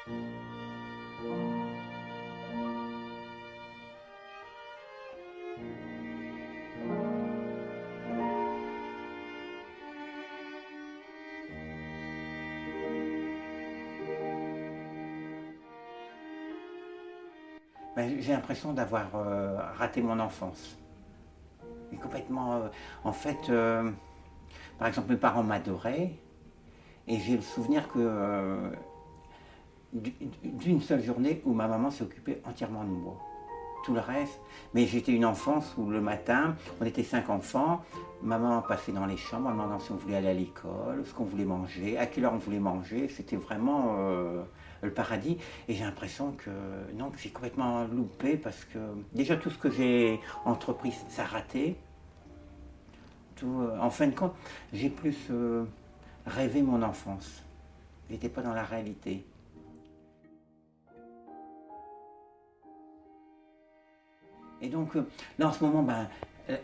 Ben, j'ai l'impression d'avoir raté mon enfance. Et complètement, en fait, par exemple, mes parents m'adoraient et j'ai le souvenir que d'une seule journée où ma maman s'est occupée entièrement de moi. Tout le reste, mais j'étais une enfance où le matin, on était 5 enfants, maman passait dans les chambres en demandant si on voulait aller à l'école, ce qu'on voulait manger, à quelle heure on voulait manger, c'était vraiment le paradis. Et j'ai l'impression que non, que j'ai complètement loupé parce que déjà tout ce que j'ai entrepris, ça a raté. Tout, en fin de compte, j'ai plus rêvé mon enfance. J'étais pas dans la réalité. Et donc, là en ce moment, ben,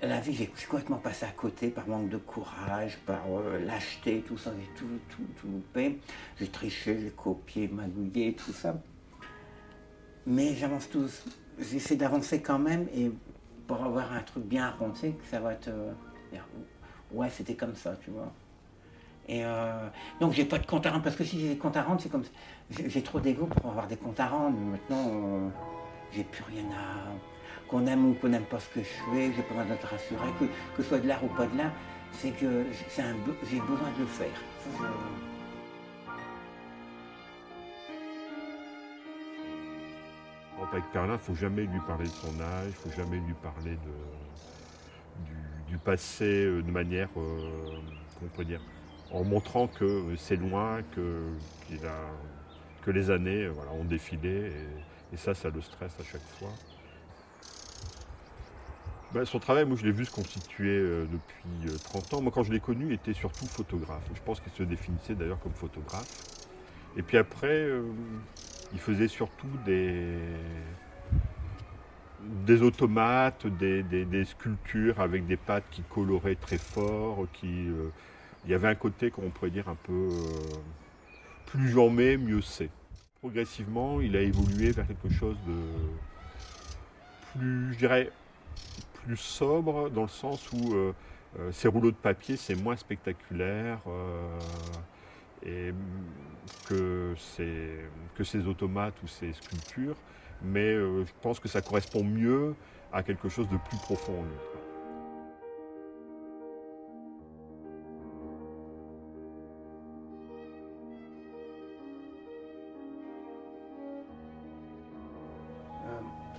la vie, j'ai complètement passé à côté par manque de courage, par lâcheté, tout ça, j'ai tout loupé. J'ai triché, j'ai copié, magouillé, tout ça. Mais j'avance tous, j'essaie d'avancer quand même et pour avoir un truc bien arrondi, que ça va te dire, ouais, c'était comme ça, tu vois. Et donc j'ai pas de compte à rendre, parce que si j'ai des comptes à rendre, c'est comme j'ai trop d'ego pour avoir des comptes à rendre. Maintenant, j'ai plus rien à. Qu'on aime ou qu'on n'aime pas ce que je fais, j'ai pas besoin d'être rassuré, que ce soit de l'art ou pas de l'art, c'est que j'ai besoin de le faire. Ça, Avec Perlin, il ne faut jamais lui parler de son âge, il ne faut jamais lui parler du passé de manière, comment on peut dire, en montrant que c'est loin, que les années voilà, ont défilé, et ça le stresse à chaque fois. Ben, son travail, moi je l'ai vu se constituer depuis 30 ans. Moi quand je l'ai connu, il était surtout photographe. Je pense qu'il se définissait d'ailleurs comme photographe. Et puis après, il faisait surtout des automates, des sculptures avec des pattes qui coloraient très fort, il y avait un côté, qu'on pourrait dire, un peu plus j'en mets, mieux c'est. Progressivement, il a évolué vers quelque chose de plus, je dirais, plus sobre, dans le sens où ces rouleaux de papier, c'est moins spectaculaire et que ces automates ou ces sculptures, mais je pense que ça correspond mieux à quelque chose de plus profond en lui.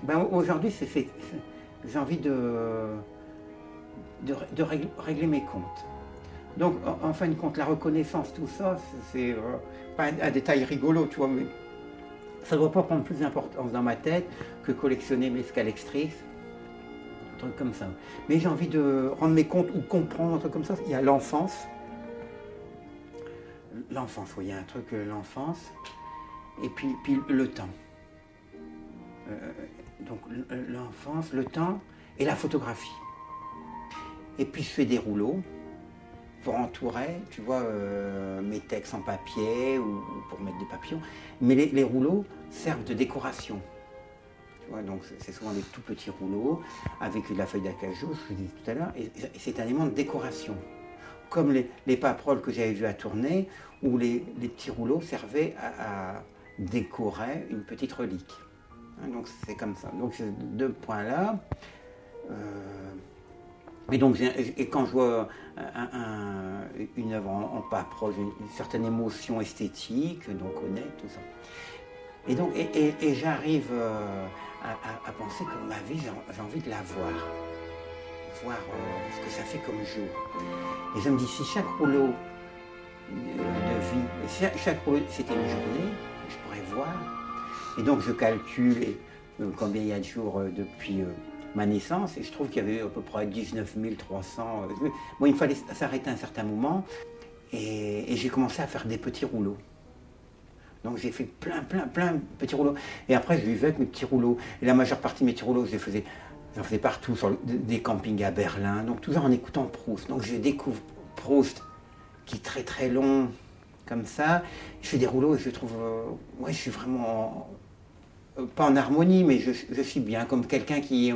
ben, aujourd'hui, j'ai envie de régler mes comptes. Donc, en fin de compte, la reconnaissance, tout ça, c'est pas un détail rigolo, tu vois, mais ça ne doit pas prendre plus d'importance dans ma tête que collectionner mes scalextrices, un truc comme ça. Mais j'ai envie de rendre mes comptes ou comprendre un truc comme ça. Il y a l'enfance. L'enfance, oui, il y a un truc, l'enfance. Et puis le temps. Donc l'enfance, le temps et la photographie. Et puis je fais des rouleaux pour entourer, tu vois, mes textes en papier ou pour mettre des papillons. Mais les rouleaux servent de décoration. Tu vois, donc c'est souvent des tout petits rouleaux avec de la feuille d'acajou, je vous disais tout à l'heure, et c'est un élément de décoration. Comme les paperoles que j'avais vues à tourner, où les petits rouleaux servaient à décorer une petite relique. Hein, donc c'est comme ça. Donc ces deux points-là. Et donc, et quand je vois une œuvre en paperole, j'ai une certaine émotion esthétique, donc honnête, tout ça. Et donc, et j'arrive à penser que ma vie, j'ai envie de la voir ce que ça fait comme jour. Et je me dis, si chaque rouleau de vie, chaque rouleau, c'était une journée, je pourrais voir. Et donc, je calcule combien il y a de jours depuis ma naissance, et je trouve qu'il y avait à peu près 19 300. Bon, il me fallait s'arrêter à un certain moment, et j'ai commencé à faire des petits rouleaux. Donc j'ai fait plein de petits rouleaux. Et après, je vivais avec mes petits rouleaux. Et la majeure partie de mes petits rouleaux, j'en faisais partout, sur des campings à Berlin, donc toujours en écoutant Proust. Donc je découvre Proust, qui est très long, comme ça. Je fais des rouleaux et je trouve, ouais, je suis vraiment, pas en harmonie, mais je suis bien, comme quelqu'un qui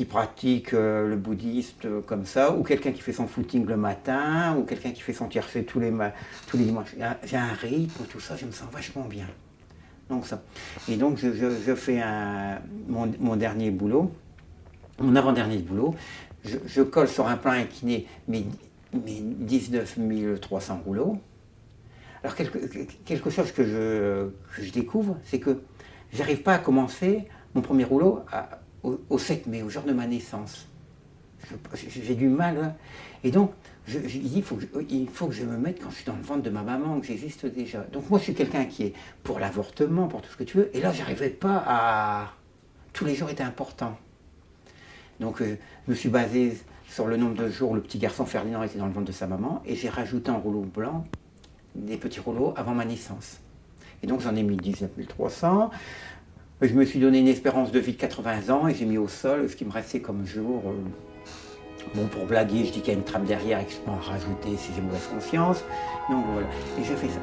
pratique le bouddhiste comme ça, ou quelqu'un qui fait son footing le matin, ou quelqu'un qui fait son tiercé tous les dimanches. J'ai un rythme, tout ça, je me sens vachement bien. Donc ça. Et donc je fais mon dernier boulot, mon avant-dernier boulot, je colle sur un plan incliné mes 19 300 rouleaux. Alors quelque chose que je découvre, c'est que j'arrive pas à commencer mon premier rouleau au 7 mai, au jour de ma naissance. J'ai du mal. Hein. Et donc, je dis, il faut que je me mette quand je suis dans le ventre de ma maman, que j'existe déjà. Donc moi, je suis quelqu'un qui est pour l'avortement, pour tout ce que tu veux. Et là, j'arrivais pas à... Tous les jours étaient importants. Donc, je me suis basé sur le nombre de jours où le petit garçon Ferdinand était dans le ventre de sa maman. Et j'ai rajouté en rouleau blanc des petits rouleaux avant ma naissance. Et donc, j'en ai mis 19 300. Je me suis donné une espérance de vie de 80 ans et j'ai mis au sol ce qui me restait comme jour. Bon, pour blaguer, je dis qu'il y a une trappe derrière et que je peux en rajouter si j'ai mauvaise conscience. Donc voilà, et j'ai fait ça.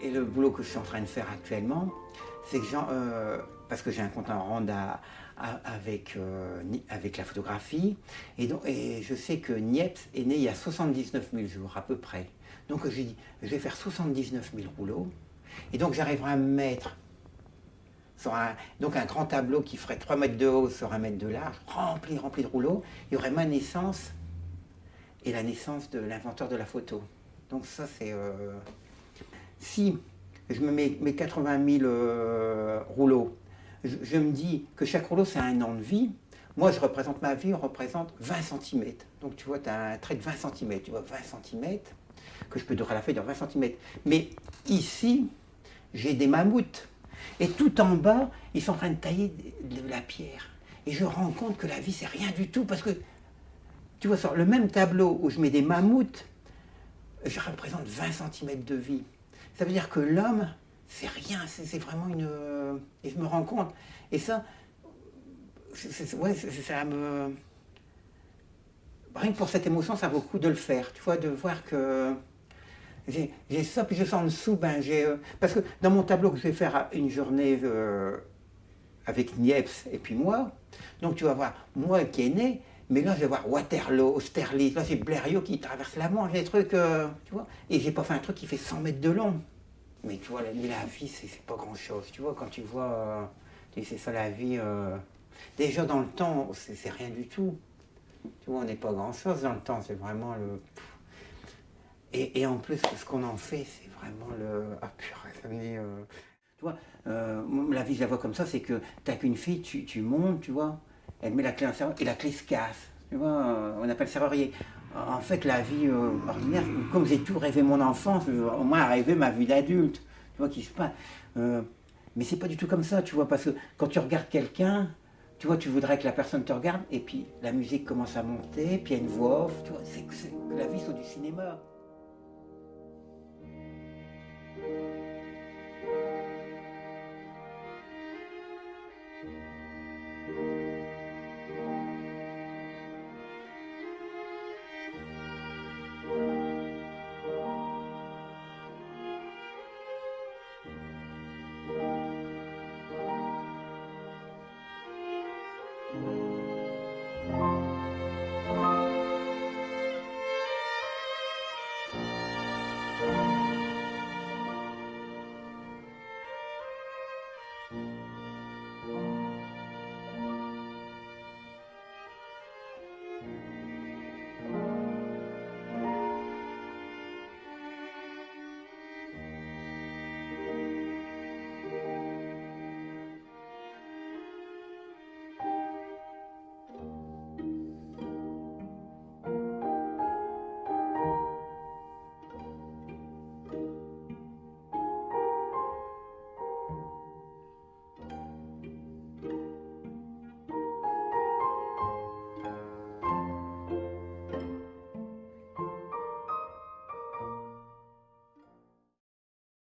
Et le boulot que je suis en train de faire actuellement, c'est que parce que j'ai un compte en rendre avec la photographie, et je sais que Niepce est né il y a 79 000 jours à peu près. Donc j'ai dit, je vais faire 79 000 rouleaux, et donc j'arriverai à me mettre sur un grand tableau qui ferait 3 mètres de haut sur 1 mètre de large, rempli de rouleaux. Il y aurait ma naissance et la naissance de l'inventeur de la photo. Donc ça c'est... Si je me mets mes 80 000 rouleaux, je me dis que chaque rouleau c'est un an de vie. Moi je représente ma vie, on représente 20 cm. Donc tu vois, tu as un trait de 20 cm, tu vois, 20 cm, que je peux dorer à la feuille dans 20 cm. Mais ici, j'ai des mammouths. Et tout en bas, ils sont en train de tailler de la pierre. Et je rends compte que la vie c'est rien du tout, parce que tu vois, sur le même tableau où je mets des mammouths, je représente 20 cm de vie. Ça veut dire que l'homme, c'est rien, c'est vraiment une... Et je me rends compte. Et ça, ça me... Rien que pour cette émotion, ça vaut le coup de le faire. Tu vois, de voir que j'ai ça, puis je sens en dessous, parce que dans mon tableau que je vais faire une journée avec Niepce et puis moi, donc tu vas voir moi qui est né, mais là je vais voir Waterloo, Austerlitz, là j'ai Blériot qui traverse la Manche, des trucs, tu vois, et j'ai pas fait un truc qui fait 100 mètres de long. Mais tu vois, la vie c'est pas grand chose, tu vois, quand tu vois, c'est ça la vie, déjà dans le temps, c'est rien du tout. Tu vois, on n'est pas grand chose dans le temps, c'est vraiment le... Et en plus, ce qu'on en fait, c'est vraiment le... Ah purée, ça me dit... Tu vois, la vie, je la vois comme ça, c'est que t'as qu'une fille, tu montes, tu vois, elle met la clé en serrure et la clé se casse. Tu vois, on appelle serrurier. En fait, la vie ordinaire, comme j'ai tout rêvé mon enfance, au moins rêvé ma vie d'adulte, tu vois, qui se passe. Mais c'est pas du tout comme ça, tu vois, parce que quand tu regardes quelqu'un, tu vois, tu voudrais que la personne te regarde, et puis la musique commence à monter, puis il y a une voix off, tu vois, c'est que la vie, c'est du cinéma.